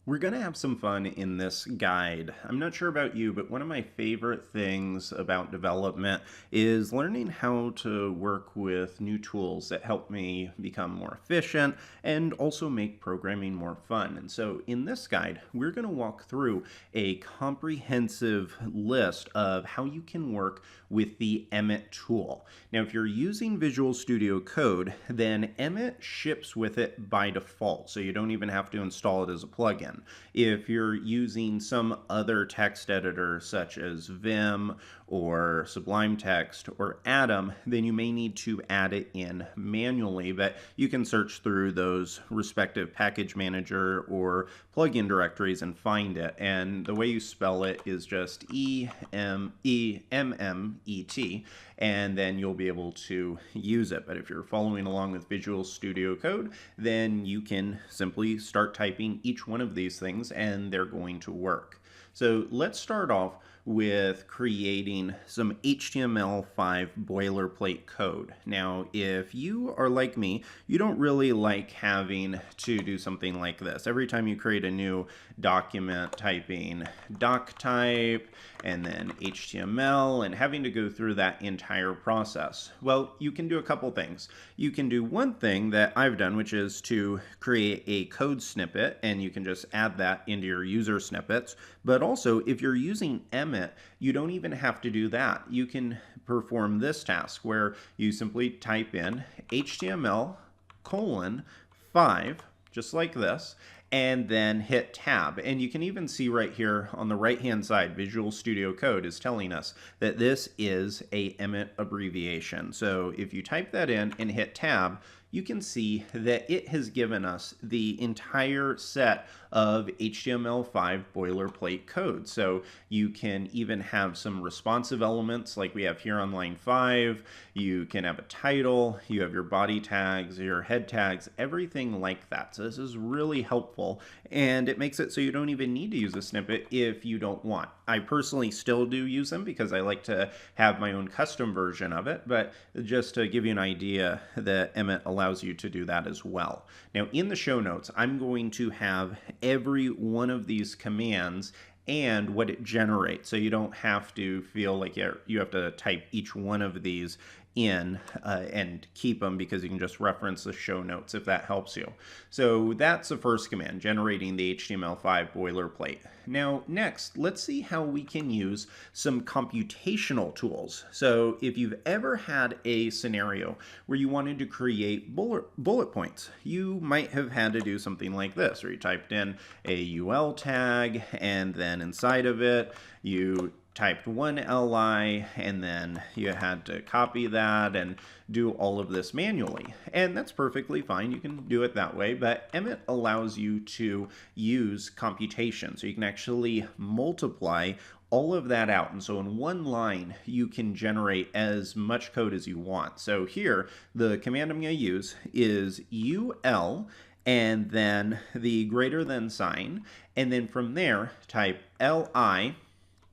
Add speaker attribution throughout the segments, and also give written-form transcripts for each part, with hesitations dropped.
Speaker 1: We're going to have some fun in this guide. I'm not sure about you, but one of my favorite things about development is learning how to work with new tools that help me become more efficient and also make programming more fun. And so in this guide, we're going to walk through a comprehensive list of how you can work with the Emmet tool. Now, if you're using Visual Studio Code, then Emmet ships with it by default, so you don't even have to install it as a plugin. If you're using some other text editor such as Vim or Sublime Text or Atom, then you may need to add it in manually, but you can search through those respective package manager or plugin directories and find it. And the way you spell it is just Emmet, and then you'll be able to use it. But if you're following along with Visual Studio Code, then you can simply start typing each one of these things and they're going to work. So let's start off with creating some HTML5 boilerplate code. Now, if you are like me, you don't really like having to do something like this. Every time you create a new document, typing doc type and then HTML and having to go through that entire process. Well, you can do a couple things. You can do one thing that I've done, which is to create a code snippet, and you can just add that into your user snippets. But also, if you're using Emmet, you don't even have to do that. You can perform this task where you simply type in HTML:5, just like this, and then hit tab. And you can even see right here on the right hand side, Visual Studio Code is telling us that this is a Emmet abbreviation. So if you type that in and hit tab, you can see that it has given us the entire set of HTML5 boilerplate code. So you can even have some responsive elements like we have here on line 5. You can have a title, you have your body tags, your head tags, everything like that. So this is really helpful, and it makes it so you don't even need to use a snippet if you don't want. I personally still do use them because I like to have my own custom version of it, but just to give you an idea that Emmet allows you to do that as well. Now in the show notes, I'm going to have every one of these commands and what it generates, so you don't have to feel like you have to type each one of these in and keep them, because you can just reference the show notes if that helps you. So that's the first command, generating the HTML5 boilerplate. Now next, let's see how we can use some computational tools. So if you've ever had a scenario where you wanted to create bullet points, you might have had to do something like this, where you typed in a UL tag, and then inside of it you typed one li, and then you had to copy that and do all of this manually. And that's perfectly fine. You can do it that way, but Emmet allows you to use computation. So you can actually multiply all of that out. And so in one line, you can generate as much code as you want. So here, the command I'm going to use is ul, and then the greater than sign. And then from there, type li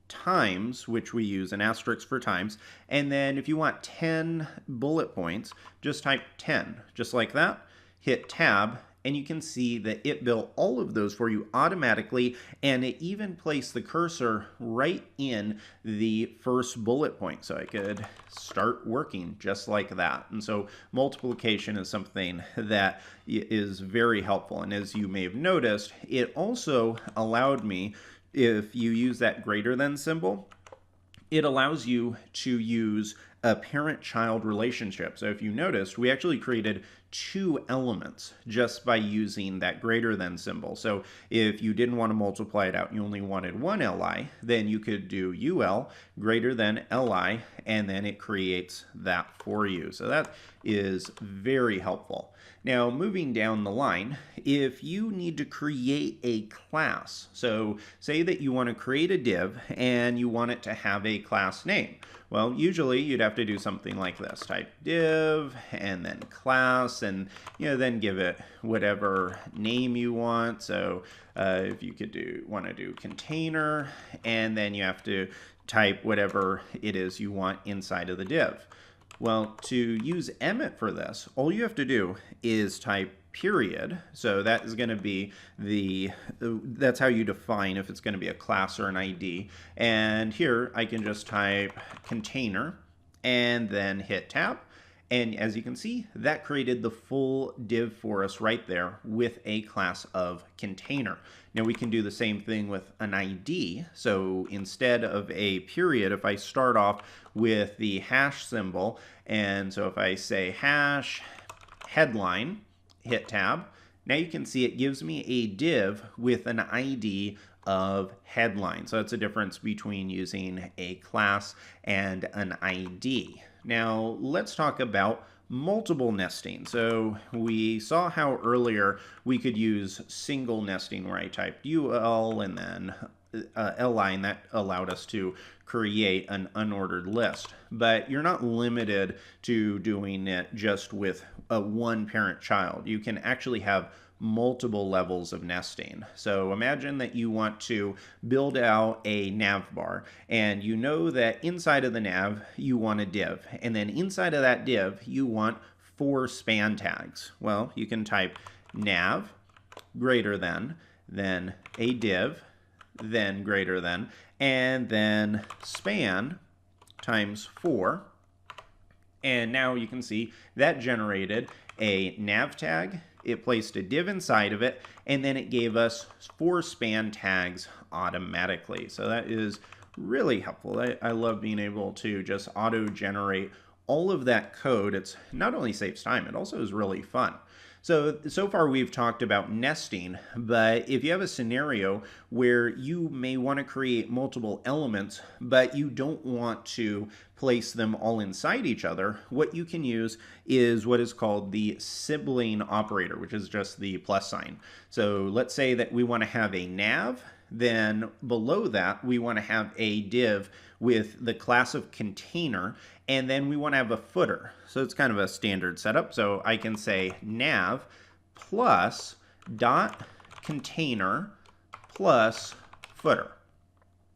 Speaker 1: times, which we use an asterisk for times, and then if you want 10 bullet points, just type 10, just like that, hit tab, and you can see that it built all of those for you automatically, and it even placed the cursor right in the first bullet point, so I could start working just like that. And so multiplication is something that is very helpful, and as you may have noticed, it also allowed me, if you use that greater than symbol, it allows you to use a parent-child relationship. So if you noticed, we actually created 2 elements just by using that greater than symbol. So if you didn't want to multiply it out, you only wanted one li, then you could do ul greater than li, and then it creates that for you. So that is very helpful. Now, moving down the line, if you need to create a class, so say that you want to create a div and you want it to have a class name. Well, usually you'd have to do something like this. Type div and then class, and then give it whatever name you want. So if you could want to do container, and then you have to type whatever it is you want inside of the div. Well, to use Emmet for this, all you have to do is type period. So that is going to be that's how you define if it's going to be a class or an ID. And here I can just type container and then hit tab. And as you can see, that created the full div for us right there with a class of container. Now we can do the same thing with an ID. So instead of a period, if I start off with the hash symbol, and so if I say hash headline, hit tab, now you can see it gives me a div with an ID of headline. So that's a difference between using a class and an ID. Now let's talk about multiple nesting. So we saw how earlier we could use single nesting where I typed UL and then li, and that allowed us to create an unordered list. But you're not limited to doing it just with one parent child. You can actually have multiple levels of nesting. So imagine that you want to build out a nav bar, and you know that inside of the nav you want a div, and then inside of that div you want 4 span tags. Well, you can type nav greater than, then a div, then greater than, and then span times 4. And now you can see that generated a nav tag, it placed a div inside of it, and then it gave us 4 span tags automatically. So that is really helpful. I love being able to just auto-generate all of that code. It's not only saves time, it also is really fun. So far we've talked about nesting, but if you have a scenario where you may want to create multiple elements, but you don't want to place them all inside each other, what you can use is what is called the sibling operator, which is just the plus sign. So let's say that we want to have a nav, then below that we want to have a div with the class of container, and then we want to have a footer. So it's kind of a standard setup. So I can say nav plus dot container plus footer.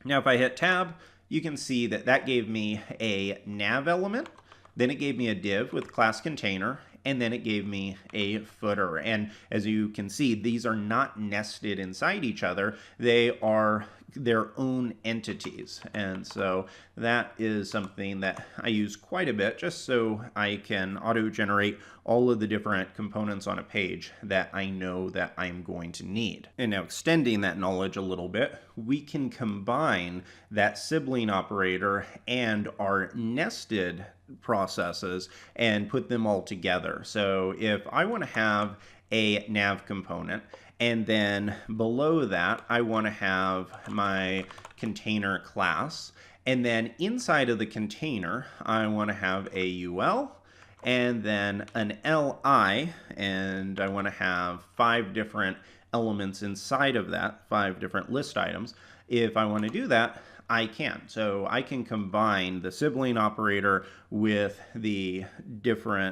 Speaker 1: Now if I hit tab, you can see that that gave me a nav element, then it gave me a div with class container, and then it gave me a footer. And as you can see, these are not nested inside each other. They are their own entities. And so that is something that I use quite a bit just so I can auto-generate all of the different components on a page that I know that I'm going to need. And now extending that knowledge a little bit, we can combine that sibling operator and our nested processes and put them all together. So if I want to have a nav component, and then below that I want to have my container class, and then inside of the container I want to have a UL and then an LI, and I want to have 5 different elements inside of that, 5 different list items. If I want to do that, I can. So I can combine the sibling operator with the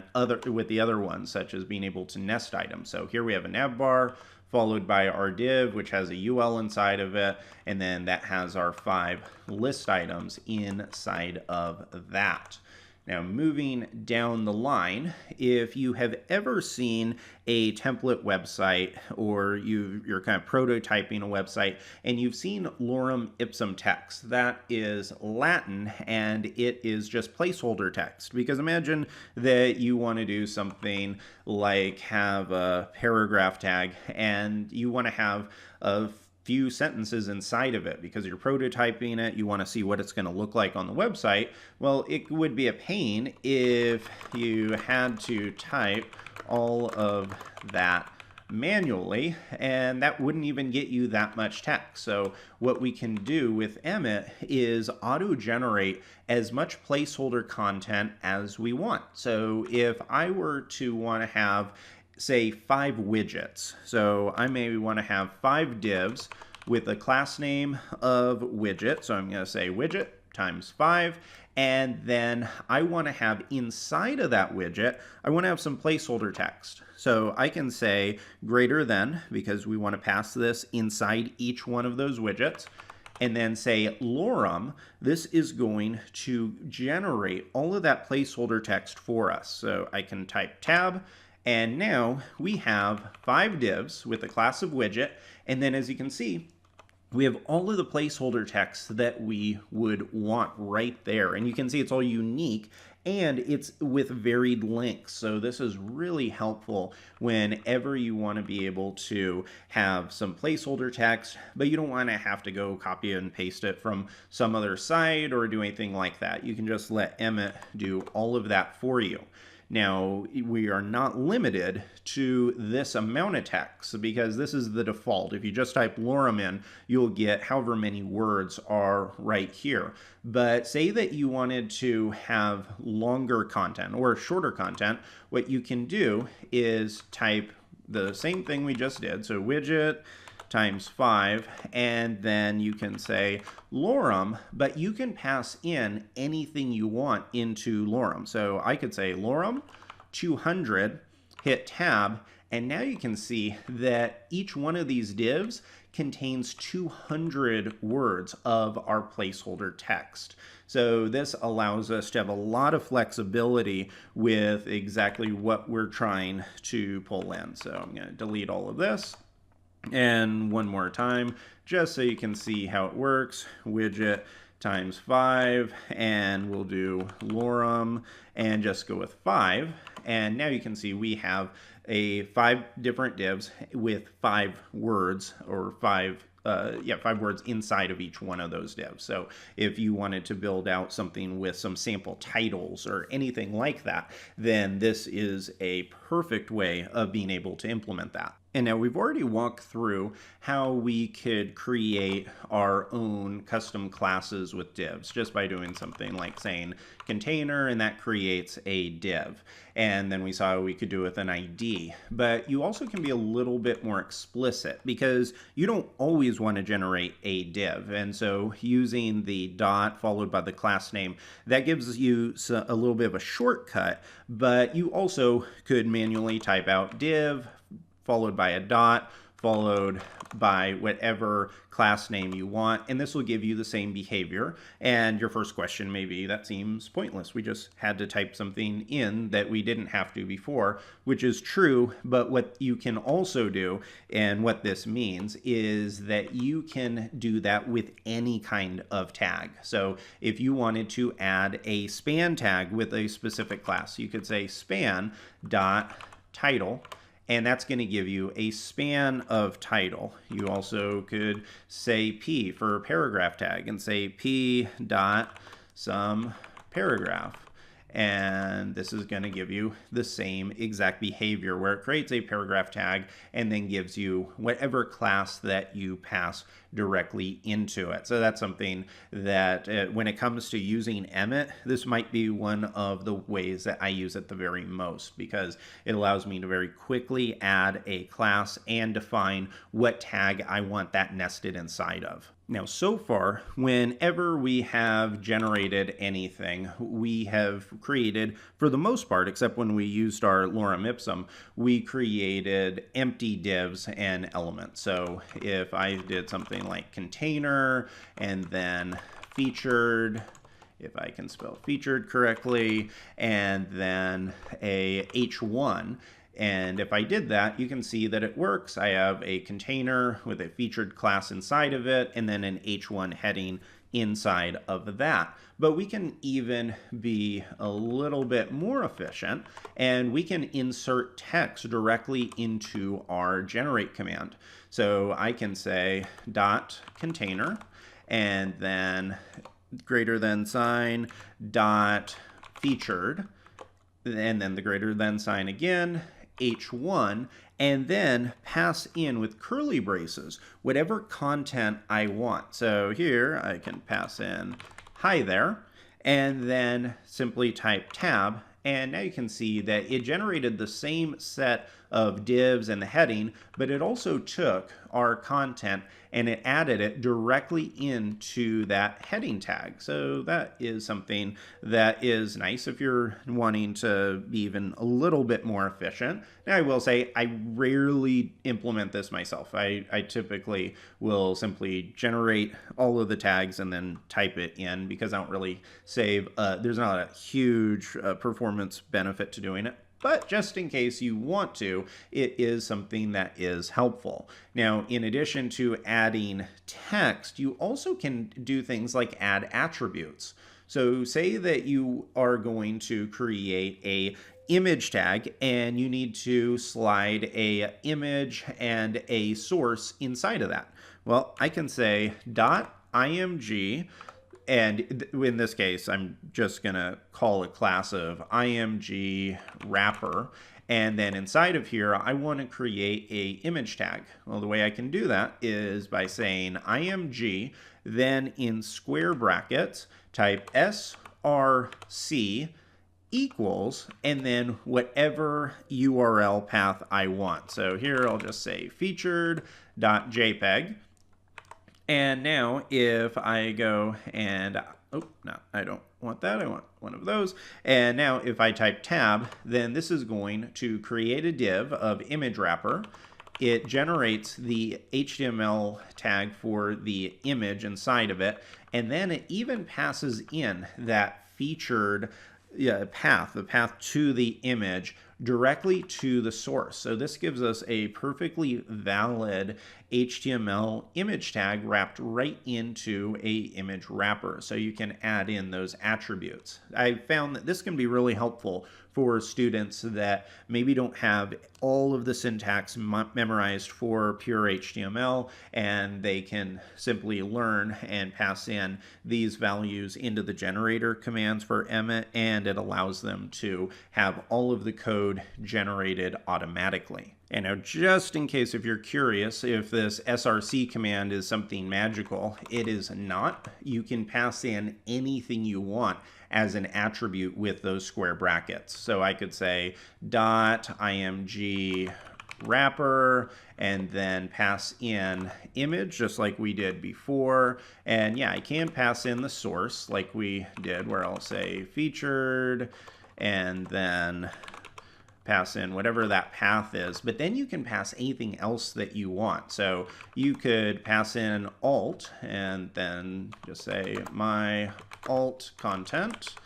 Speaker 1: other ones, such as being able to nest items. So here we have a nav bar followed by our div, which has a UL inside of it, and then that has our 5 list items inside of that. Now moving down the line, if you have ever seen a template website or you're kind of prototyping a website and you've seen lorem ipsum text, that is Latin and it is just placeholder text. Because imagine that you want to do something like have a paragraph tag and you want to have a few sentences inside of it because you're prototyping it, you want to see what it's going to look like on the website. Well, it would be a pain if you had to type all of that manually, and that wouldn't even get you that much text. So what we can do with Emmet is auto-generate as much placeholder content as we want. So if I were to want to have, say, 5 widgets. So I may want to have 5 divs with a class name of widget. So I'm going to say widget times 5. And then I want to have inside of that widget, I want to have some placeholder text. So I can say greater than, because we want to pass this inside each one of those widgets. and then say lorem, this is going to generate all of that placeholder text for us. So I can type tab, and now we have 5 divs with a class of widget, and then as you can see, we have all of the placeholder text that we would want right there. And you can see it's all unique and it's with varied links. So this is really helpful whenever you want to be able to have some placeholder text, but you don't want to have to go copy and paste it from some other site or do anything like that. You can just let Emmet do all of that for you. Now, we are not limited to this amount of text because this is the default. If you just type lorem in, you'll get however many words are right here. But say that you wanted to have longer content or shorter content, what you can do is type the same thing we just did. So widget times 5, and then you can say lorem, but you can pass in anything you want into lorem. So I could say lorem 200, hit tab, and now you can see that each one of these divs contains 200 words of our placeholder text. So this allows us to have a lot of flexibility with exactly what we're trying to pull in. So I'm going to delete all of this. And one more time, just so you can see how it works, widget times 5, and we'll do lorem and just go with 5. And now you can see we have 5 different divs with 5 words or 5 words inside of each one of those divs. So if you wanted to build out something with some sample titles or anything like that, then this is a perfect way of being able to implement that. And now we've already walked through how we could create our own custom classes with divs just by doing something like saying container, and that creates a div. And then we saw we could do it with an ID. But you also can be a little bit more explicit because you don't always want to generate a div. And so using the dot followed by the class name, that gives you a little bit of a shortcut, but you also could manually type out div followed by a dot, followed by whatever class name you want, and this will give you the same behavior. And your first question may be, that seems pointless. We just had to type something in that we didn't have to before, which is true, but what you can also do, and what this means, is that you can do that with any kind of tag. So if you wanted to add a span tag with a specific class, you could say span dot title, and that's going to give you a span of title. You also could say P for paragraph tag and say P dot some paragraph. And this is going to give you the same exact behavior where it creates a paragraph tag and then gives you whatever class that you pass directly into it. So that's something that when it comes to using Emmet, this might be one of the ways that I use it the very most, because it allows me to very quickly add a class and define what tag I want that nested inside of. Now, so far, whenever we have generated anything, we have created, for the most part, except when we used our lorem ipsum, we created empty divs and elements. So if I did something like container and then featured, if I can spell featured correctly, and then a h1, and if I did that, you can see that it works. I have a container with a featured class inside of it, and then an h1 heading inside of that. But we can even be a little bit more efficient, and we can insert text directly into our generate command. So I can say dot container, and then greater than sign dot featured, and then the greater than sign again, h1, and then pass in with curly braces whatever content I want. So here I can pass in hi there, and then simply type tab, and now you can see that it generated the same set of divs and the heading, but it also took our content and it added it directly into that heading tag. So that is something that is nice if you're wanting to be even a little bit more efficient. Now I will say I rarely implement this myself. I typically will simply generate all of the tags and then type it in because I don't really save, there's not a huge performance benefit to doing it. But just in case you want to, it is something that is helpful. Now, in addition to adding text, you also can do things like add attributes. So say that you are going to create a image tag and you need to slide a image and a source inside of that. Well, I can say .img, and in this case, I'm just going to call a class of img wrapper. And then inside of here, I want to create a image tag. Well, the way I can do that is by saying img, then in square brackets, type src equals, and then whatever URL path I want. So here I'll just say featured.jpg. And now if I go and, oh, no, I don't want that. I want one of those. And now if I type tab, then this is going to create a div of image wrapper. It generates the HTML tag for the image inside of it. And then it even passes in that featured path, the path to the image directly to the source. So this gives us a perfectly valid HTML image tag wrapped right into a image wrapper. So you can add in those attributes. I found that this can be really helpful for students that maybe don't have all of the syntax memorized for pure HTML, and they can simply learn and pass in these values into the generator commands for Emmet, and it allows them to have all of the code generated automatically. And now, just in case if you're curious if this src command is something magical, it is not. You can pass in anything you want as an attribute with those square brackets. So I could say .img wrapper and then pass in image just like we did before. And yeah, I can pass in the source like we did, where I'll say featured and then pass in whatever that path is, but then you can pass anything else that you want. So you could pass in alt and then just say my alt content.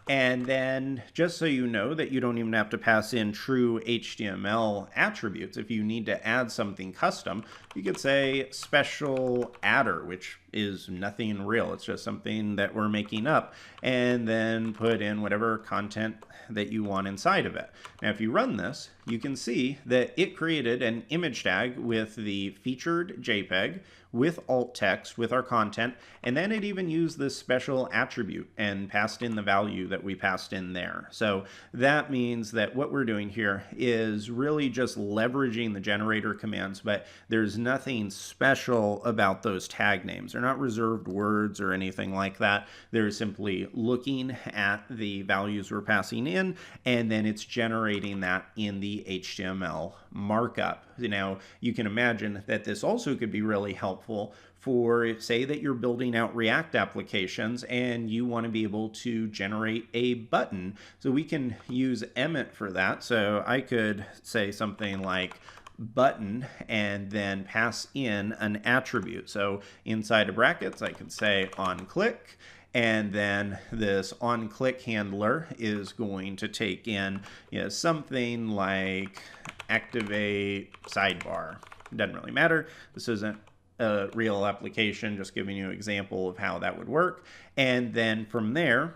Speaker 1: And then just so you know that you don't even have to pass in true HTML attributes. If you need to add something custom, you could say special adder, which is nothing real. It's just something that we're making up, and then put in whatever content that you want inside of it. Now, if you run this, you can see that it created an image tag with the featured JPEG, with alt text, with our content, and then it even used this special attribute and passed in the value that we passed in there. So that means that what we're doing here is really just leveraging the generator commands, but there's nothing special about those tag names. They're not reserved words or anything like that. They're simply looking at the values we're passing in, and then it's generating that in the HTML markup. Now, you can imagine that this also could be really helpful for, say that you're building out React applications and you want to be able to generate a button. So we can use Emmet for that. So I could say something like button and then pass in an attribute. So inside of brackets, I could say on click. And then this on click handler is going to take in something like activate sidebar. Doesn't really matter. This isn't a real application, just giving you an example of how that would work. And then from there,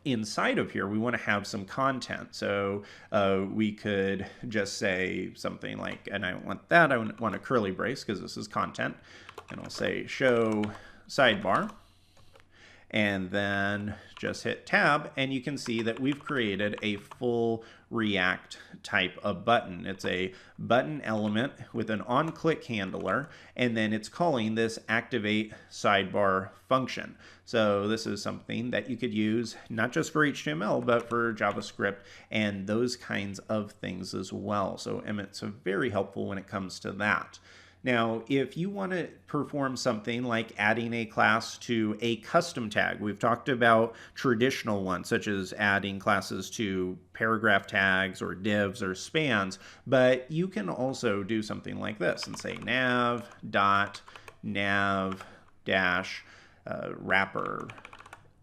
Speaker 1: inside of here, we want to have some content. So we could just say something like, and I don't want that, I want a curly brace because this is content. And I'll say show sidebar. and then just hit tab, and you can see that we've created a full React type of button. It's a button element with an on-click handler, and then it's calling this activate sidebar function. So this is something that you could use not just for HTML, but for JavaScript and those kinds of things as well. So Emmet's very helpful when it comes to that. Now, if you want to perform something like adding a class to a custom tag, we've talked about traditional ones, such as adding classes to paragraph tags or divs or spans, but you can also do something like this and say nav.nav-wrapper,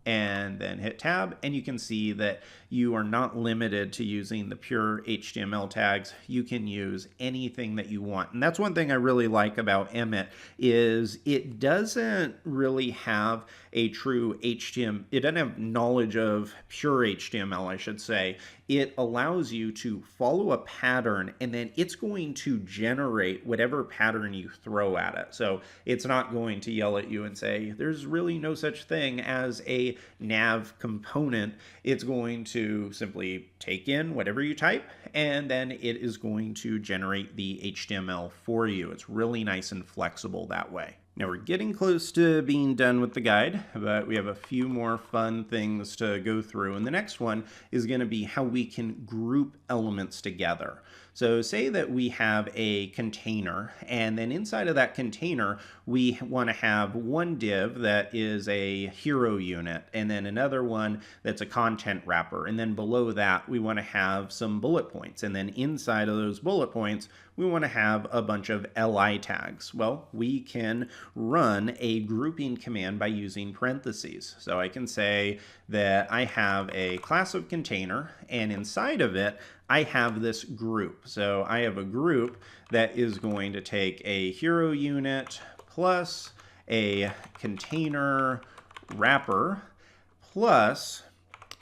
Speaker 1: and then hit tab, and you can see that you are not limited to using the pure HTML tags. You can use anything that you want. And that's one thing I really like about Emmet is it doesn't really have a true HTML. It doesn't have knowledge of pure HTML, I should say. It allows you to follow a pattern, and then it's going to generate whatever pattern you throw at it. So it's not going to yell at you and say, there's really no such thing as a nav component. It's going to simply take in whatever you type, and then it is going to generate the HTML for you. It's really nice and flexible that way. Now we're getting close to being done with the guide, but we have a few more fun things to go through. And the next one is going to be how we can group elements together. So say that we have a container, and then inside of that container, we want to have one div that is a hero unit, and then another one that's a content wrapper. And then below that, we want to have some bullet points. And then inside of those bullet points, we want to have a bunch of li tags. Well, we can run a grouping command by using parentheses. So I can say that I have a class of container, and inside of it, I have this group. So I have a group that is going to take a hero unit plus a container wrapper plus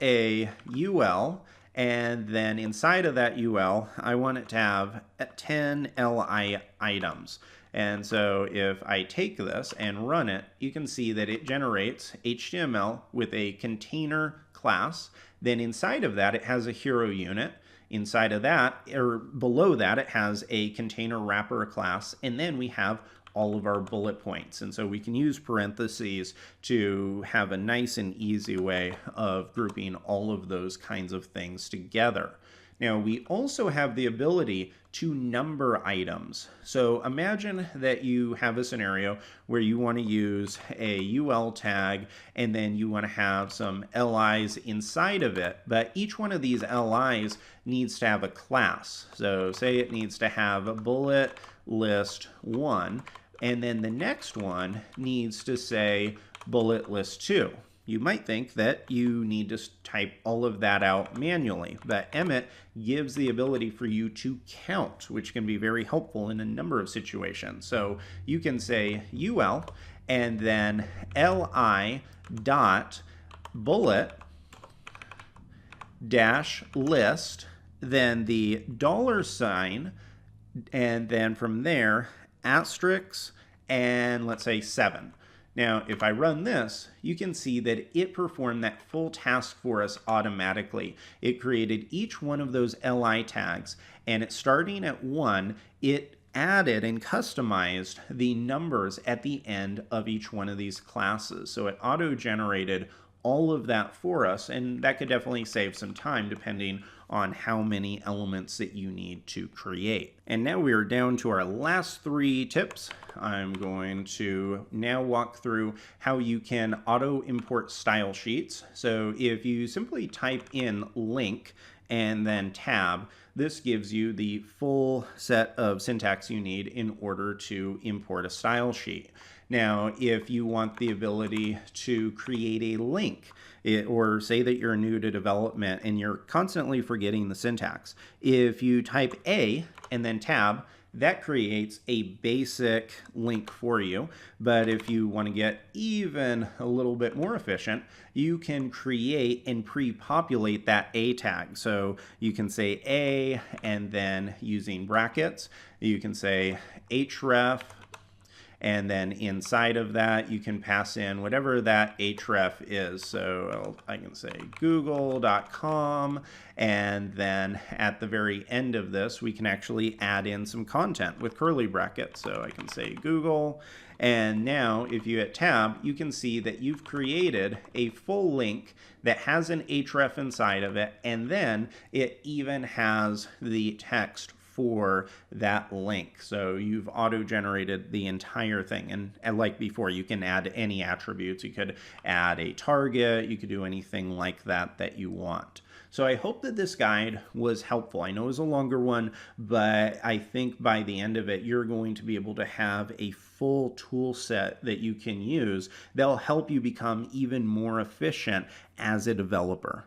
Speaker 1: a UL, and then inside of that UL, I want it to have 10 li items. And so if I take this and run it, you can see that it generates HTML with a container class. Then inside of that, it has a hero unit. Inside of that, or below that, it has a container wrapper class, and then we have all of our bullet points. And so we can use parentheses to have a nice and easy way of grouping all of those kinds of things together. Now, we also have the ability to number items. So imagine that you have a scenario where you want to use a UL tag, and then you want to have some LIs inside of it, but each one of these LIs needs to have a class. So say it needs to have a bullet list 1, and then the next one needs to say bullet list 2. You might think that you need to type all of that out manually, but Emmet gives the ability for you to count, which can be very helpful in a number of situations. So you can say UL and then li dot bullet dash list, then the $sign, and then from there asterisk, and let's say 7. Now, if I run this, you can see that it performed that full task for us automatically. It created each one of those li tags, and it starting at 1, it added and customized the numbers at the end of each one of these classes. So it auto-generated all of that for us, and that could definitely save some time depending on how many elements that you need to create. And now we are down to our last 3 tips. I'm going to now walk through how you can auto import style sheets. So if you simply type in link and then tab, this gives you the full set of syntax you need in order to import a style sheet. Now, if you want the ability to create a link, or say that you're new to development and you're constantly forgetting the syntax, if you type A and then tab, that creates a basic link for you. But if you want to get even a little bit more efficient, you can create and pre-populate that A tag. So you can say A, and then using brackets, you can say href, And then inside of that, you can pass in whatever that href is. So I can say google.com, and then at the very end of this, we can actually add in some content with curly brackets. So I can say Google, and now if you hit tab, you can see that you've created a full link that has an href inside of it, and then it even has the text for that link. So you've auto-generated the entire thing. And like before, you can add any attributes. You could add a target. You could do anything like that that you want. So I hope that this guide was helpful. I know it was a longer one, but I think by the end of it, you're going to be able to have a full tool set that you can use that'll help you become even more efficient as a developer.